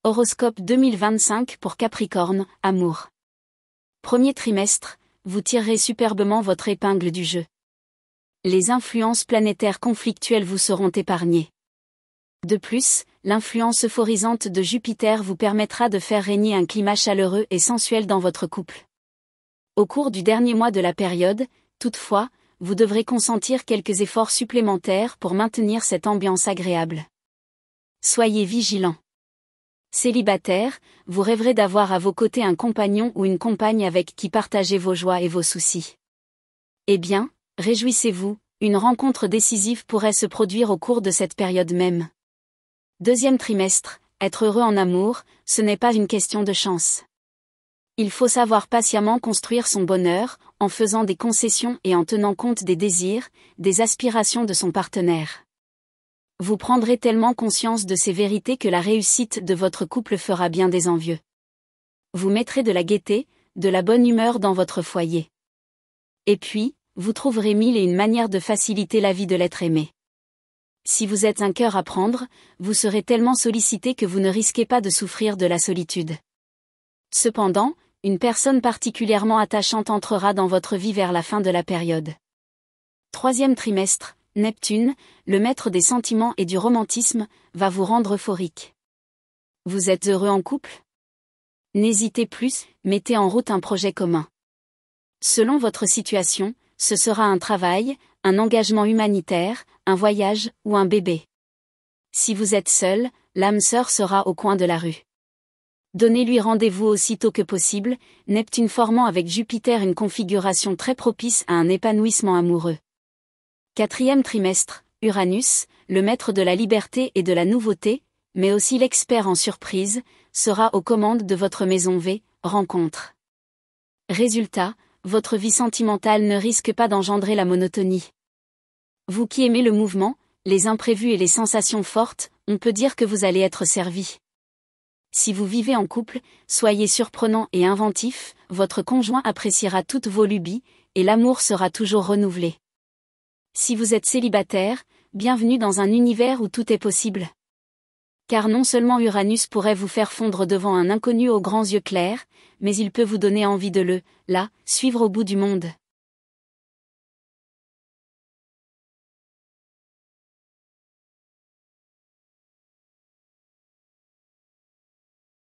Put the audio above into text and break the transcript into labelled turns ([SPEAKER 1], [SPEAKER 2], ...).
[SPEAKER 1] Horoscope 2025 pour Capricorne, amour. Premier trimestre, vous tirerez superbement votre épingle du jeu. Les influences planétaires conflictuelles vous seront épargnées. De plus, l'influence euphorisante de Jupiter vous permettra de faire régner un climat chaleureux et sensuel dans votre couple. Au cours du dernier mois de la période, toutefois, vous devrez consentir quelques efforts supplémentaires pour maintenir cette ambiance agréable. Soyez vigilants. Célibataire, vous rêverez d'avoir à vos côtés un compagnon ou une compagne avec qui partager vos joies et vos soucis. Eh bien, réjouissez-vous, une rencontre décisive pourrait se produire au cours de cette période même. Deuxième trimestre, être heureux en amour, ce n'est pas une question de chance. Il faut savoir patiemment construire son bonheur, en faisant des concessions et en tenant compte des désirs, des aspirations de son partenaire. Vous prendrez tellement conscience de ces vérités que la réussite de votre couple fera bien des envieux. Vous mettrez de la gaieté, de la bonne humeur dans votre foyer. Et puis, vous trouverez mille et une manières de faciliter la vie de l'être aimé. Si vous êtes un cœur à prendre, vous serez tellement sollicité que vous ne risquez pas de souffrir de la solitude. Cependant, une personne particulièrement attachante entrera dans votre vie vers la fin de la période. Troisième trimestre, Neptune, le maître des sentiments et du romantisme, va vous rendre euphorique. Vous êtes heureux en couple? N'hésitez plus, mettez en route un projet commun. Selon votre situation, ce sera un travail, un engagement humanitaire, un voyage ou un bébé. Si vous êtes seul, l'âme sœur sera au coin de la rue. Donnez-lui rendez-vous aussitôt que possible, Neptune formant avec Jupiter une configuration très propice à un épanouissement amoureux. Quatrième trimestre, Uranus, le maître de la liberté et de la nouveauté, mais aussi l'expert en surprise, sera aux commandes de votre maison V, rencontre. Résultat, votre vie sentimentale ne risque pas d'engendrer la monotonie. Vous qui aimez le mouvement, les imprévus et les sensations fortes, on peut dire que vous allez être servi. Si vous vivez en couple, soyez surprenant et inventif, votre conjoint appréciera toutes vos lubies, et l'amour sera toujours renouvelé. Si vous êtes célibataire, bienvenue dans un univers où tout est possible. Car non seulement Uranus pourrait vous faire fondre devant un inconnu aux grands yeux clairs, mais il peut vous donner envie de suivre au bout du monde.